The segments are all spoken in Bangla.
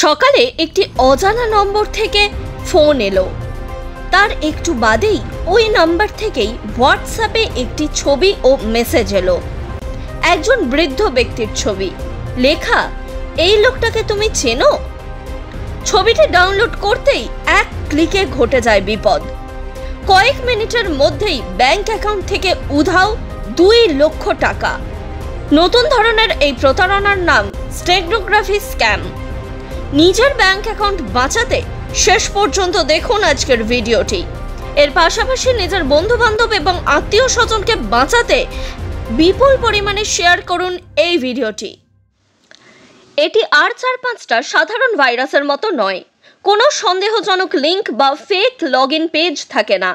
সকালে একটি অজানা নম্বর থেকে ফোন এলো। তার একটু বাদেই ওই নাম্বার থেকেই হোয়াটসঅ্যাপে একটি ছবি ও মেসেজ এলো। একজন বৃদ্ধ ব্যক্তির ছবি, লেখা, এই লোকটাকে তুমি চেনো? ছবিটি ডাউনলোড করতেই এক ক্লিকে ঘটে যায় বিপদ। কয়েক মিনিটের মধ্যেই ব্যাংক অ্যাকাউন্ট থেকে উধাও 2 লক্ষ টাকা। নতুন ধরনের এই প্রতারণার নাম স্টেনোগ্রাফি স্ক্যাম। নিজের ব্যাংক অ্যাকাউন্ট বাঁচাতে শেষ পর্যন্ত দেখুন আজকের ভিডিওটি। এর পাশাপাশি নিজের বন্ধু বান্ধব এবং আত্মীয় স্বজনকে বাঁচাতে বিপুল পরিমাণে শেয়ার করুন এই ভিডিওটি। এটি আর 4-5টা সাধারণ ভাইরাসের মতো নয়। কোনো সন্দেহজনক লিঙ্ক বা ফেক লগইন পেজ থাকে না।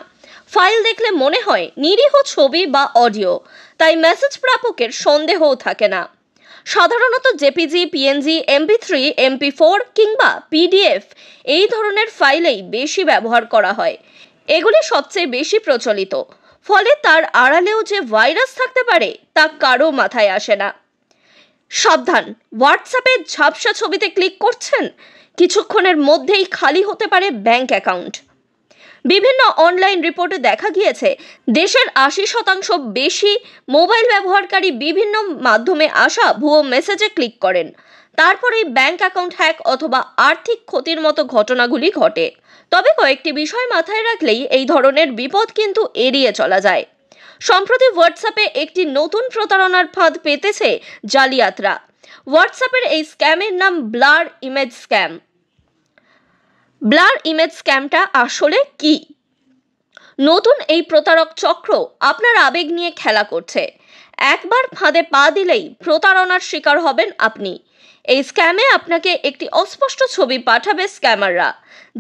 ফাইল দেখলে মনে হয় নিরীহ ছবি বা অডিও, তাই মেসেজ প্রাপকের সন্দেহও থাকে না। সাধারণত জেপিজি, পিএনজি, MP3, MP4 কিংবা PDF এই ধরনের ফাইলেই বেশি ব্যবহার করা হয়। এগুলি সবচেয়ে বেশি প্রচলিত, ফলে তার আড়ালেও যে ভাইরাস থাকতে পারে তা কারো মাথায় আসে না। সাবধান, হোয়াটসঅ্যাপে ঝাপসা ছবিতে ক্লিক করছেন, কিছুক্ষণের মধ্যেই খালি হতে পারে ব্যাংক অ্যাকাউন্ট। বিভিন্ন অনলাইন রিপোর্টে দেখা গিয়েছে দেশের 80% বেশি মোবাইল ব্যবহারকারী বিভিন্ন মাধ্যমে আসা ভুয়ো মেসেজে ক্লিক করেন। তারপরেই ব্যাংক অ্যাকাউন্ট হ্যাক অথবা আর্থিক ক্ষতির মতো ঘটনাগুলি ঘটে। তবে কয়েকটি বিষয় মাথায় রাখলেই এই ধরনের বিপদ কিন্তু এড়িয়ে চলা যায়। সম্প্রতি হোয়াটসঅ্যাপে একটি নতুন প্রতারণার ফাঁদ পেতেছে জালিয়াতরা। হোয়াটসঅ্যাপের এই স্ক্যামের নাম blur image scam. Blur image স্ক্যামটা আসলে কি? নতুন এই প্রতারক চক্র আপনার আবেগ নিয়ে খেলা করছে। একবার ফাঁদে পা দিলেই প্রতারণার শিকার হবেন আপনি। এই স্ক্যামে আপনাকে একটি অস্পষ্ট ছবি পাঠাবে স্ক্যামাররা,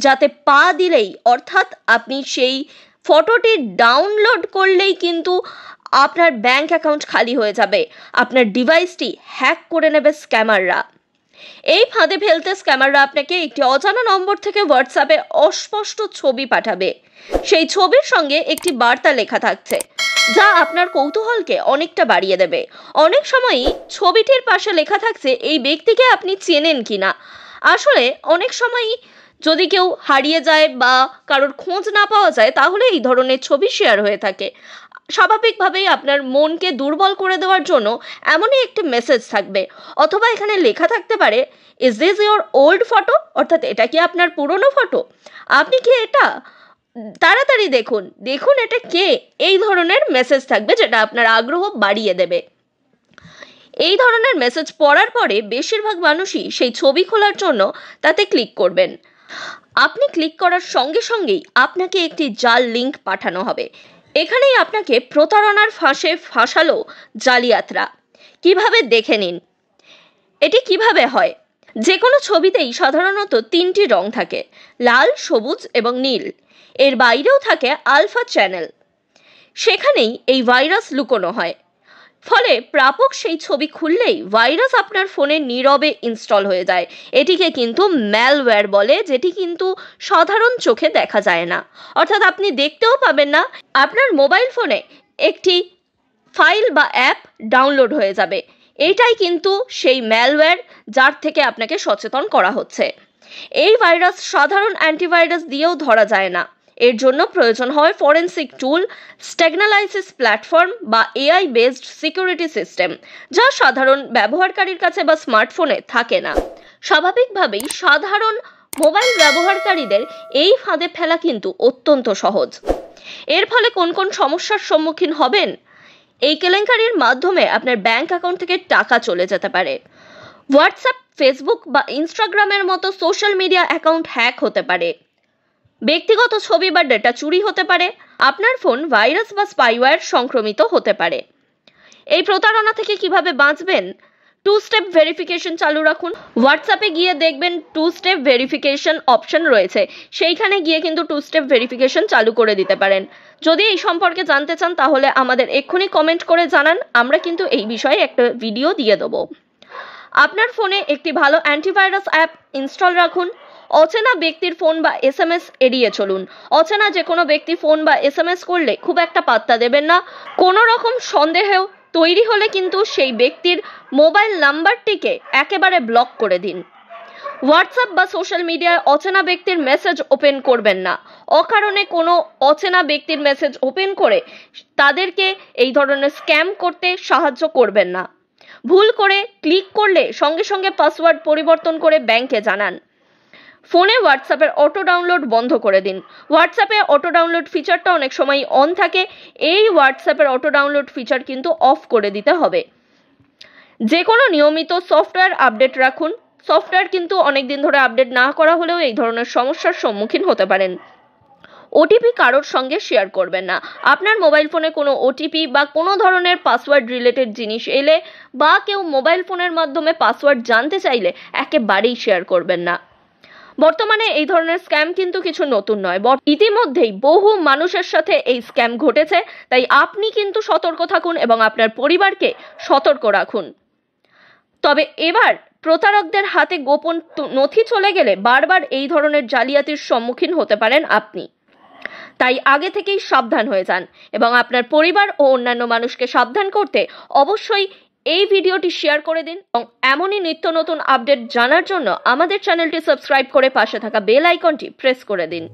যাতে পা দিলেই, অর্থাৎ আপনি সেই ফটোটি ডাউনলোড করলেই কিন্তু আপনার ব্যাংক অ্যাকাউন্ট খালি হয়ে যাবে। আপনার ডিভাইসটি হ্যাক করে নেবে স্ক্যামাররা। এই ফাঁদে ফেলতে স্ক্যামাররা আপনাকে একটি অজানা নম্বর থেকে হোয়াটসঅ্যাপে অস্পষ্ট ছবি পাঠাবে। সেই ছবির সঙ্গে একটি বার্তা লেখা থাকছে, যা আপনার কৌতূহলকে অনেকটা বাড়িয়ে দেবে। অনেক সময়ই ছবিটির পাশে লেখা থাকছে এই ব্যক্তিকে আপনি চেনেন কিনা। আসলে অনেক সময়ই যদি কেউ হারিয়ে যায় বা কারোর খোঁজ না পাওয়া যায়, তাহলে এই ধরনের ছবি শেয়ার হয়ে থাকে। স্বাভাবিকভাবেই আপনার মনকে দুর্বল করে দেওয়ার জন্য এমনই একটি মেসেজ থাকবে, অথবা এখানে লেখা থাকতে পারে, is this your old photo, অর্থাৎ এটা কি আপনার পুরনো ফটো, আপনি কি এটা, তাড়াতাড়ি দেখুন দেখুন এটা কে, এই ধরনের মেসেজ থাকবে, যেটা আপনার আগ্রহ বাড়িয়ে দেবে। এই ধরনের মেসেজ পড়ার পরে বেশিরভাগ মানুষই সেই ছবি খোলার জন্য তাতে ক্লিক করবেন। আপনি ক্লিক করার সঙ্গে সঙ্গেই আপনাকে একটি জাল লিঙ্ক পাঠানো হবে। এখানেই আপনাকে প্রতারণার ফাঁসে ফাঁসালো জালিয়াতরা। কিভাবে দেখে নিন এটি কিভাবে হয়। যে কোনো ছবিতেই সাধারণত 3টি রং থাকে, লাল, সবুজ এবং নীল। এর বাইরেও থাকে আলফা চ্যানেল। সেখানেই এই ভাইরাস লুকোনো হয়। ফলে প্রাপক সেই ছবি খুললেই ভাইরাস আপনার ফোনে নীরবে ইনস্টল হয়ে যায়। এটিকে কিন্তু ম্যালওয়্যার বলে, যেটি কিন্তু সাধারণ চোখে দেখা যায় না, অর্থাৎ আপনি দেখতেও পাবেন না। আপনার মোবাইল ফোনে একটি ফাইল বা অ্যাপ ডাউনলোড হয়ে যাবে। এটাই কিন্তু সেই ম্যালওয়্যার, যার থেকে আপনাকে সচেতন করা হচ্ছে। এই ভাইরাস সাধারণ অ্যান্টিভাইরাস দিয়েও ধরা যায় না। এর জন্য প্রয়োজন হয় ফরেনসিক টুল, স্টেগনালাইসিস প্ল্যাটফর্ম বা AI বেসড সিকিউরিটি সিস্টেম, যা সাধারণ ব্যবহারকারীর কাছে বা স্মার্টফোনে থাকে না। স্বাভাবিকভাবেই সাধারণ মোবাইল ব্যবহারকারীদের এই ফাঁদে ফেলা কিন্তু অত্যন্ত সহজ। এর ফলে কোন কোন সমস্যার সম্মুখীন হবেন? এই কেলেঙ্কারির মাধ্যমে আপনার ব্যাংক অ্যাকাউন্ট থেকে টাকা চলে যেতে পারে। হোয়াটসঅ্যাপ, ফেসবুক বা ইনস্টাগ্রামের মতো সোশ্যাল মিডিয়া অ্যাকাউন্ট হ্যাক হতে পারে। ব্যক্তিগত ছবি বা ডেটা চুরি হতে পারে। আপনার ফোন ভাইরাস বা স্পাইওয়্যার সংক্রমিত হতে পারে। এই প্রতারণা থেকে কিভাবে বাঁচবেন? 2 স্টেপ ভেরিফিকেশন চালু রাখুন। হোয়াটসঅ্যাপে গিয়ে দেখবেন 2 স্টেপ ভেরিফিকেশন অপশন রয়েছে, সেইখানে গিয়ে কিন্তু 2 স্টেপ ভেরিফিকেশন চালু করে দিতে পারেন। যদি এই সম্পর্কে জানতে চান তাহলে আমাদের এক্ষুনি কমেন্ট করে জানান, আমরা কিন্তু এই বিষয়ে একটা ভিডিও দিয়ে দেবো। আপনার ফোনে একটি ভালো অ্যান্টিভাইরাস অ্যাপ ইনস্টল রাখুন। অচেনা ব্যক্তির ফোন বা SMS এড়িয়ে চলুন। অচেনা যে কোনো ব্যক্তি ফোন বা SMS করলে খুব একটা পাত্তা দেবেন না। কোনো রকম সন্দেহ তৈরি হলে কিন্তু সেই ব্যক্তির মোবাইল নাম্বারটিকে একেবারে ব্লক করে দিন। হোয়াটসঅ্যাপ বা সোশ্যাল মিডিয়ায় অচেনা ব্যক্তির মেসেজ ওপেন করবেন না। অকারণে কোনো অচেনা ব্যক্তির মেসেজ ওপেন করে তাদেরকে এই ধরনের স্ক্যাম করতে সাহায্য করবেন না। ভুল করে ক্লিক করলে সঙ্গে সঙ্গে পাসওয়ার্ড পরিবর্তন করে ব্যাংকে জানান। ফোনে হোয়াটসঅ্যাপের অটো ডাউনলোড বন্ধ করে দিন। হোয়াটসঅ্যাপে অটো ডাউনলোড ফিচারটা অনেক সময় অন থাকে, এই হোয়াটসঅ্যাপের অটো ডাউনলোড ফিচার কিন্তু অফ করে দিতে হবে। যে কোনো নিয়মিত সফটওয়্যার আপডেট রাখুন। সফটওয়্যার কিন্তু অনেকদিন ধরে আপডেট না করা হলেও এই ধরনের সমস্যার সম্মুখীন হতে পারেন। ওটিপি কারোর সঙ্গে শেয়ার করবেন না। আপনার মোবাইল ফোনে কোনো ওটিপি বা কোনো ধরনের পাসওয়ার্ড রিলেটেড জিনিস এলে বা কেউ মোবাইল ফোনের মাধ্যমে পাসওয়ার্ড জানতে চাইলে একেবারেই শেয়ার করবেন না। বর্তমানে এই ধরনের স্ক্যাম কিন্তু কিছু নতুন নয়, ইতিমধ্যেই বহু মানুষের সাথে এই স্ক্যাম ঘটেছে। তাই আপনি কিন্তু সতর্ক থাকুন এবং আপনার পরিবারকে সতর্ক রাখুন। তবে এবার প্রতারকদের হাতে গোপন নথি চলে গেলে বারবার এই ধরনের জালিয়াতির সম্মুখীন হতে পারেন আপনি। তাই আগে থেকেই সাবধান হয়ে যান এবং আপনার পরিবার ও অন্যান্য মানুষকে সাবধান করতে অবশ্যই এই ভিডিওটি শেয়ার করে দিন এবং এমনই নিত্য নতুন আপডেট জানার জন্য আমাদের চ্যানেলটি সাবস্ক্রাইব করে পাশে থাকা বেল আইকনটি প্রেস করে দিন।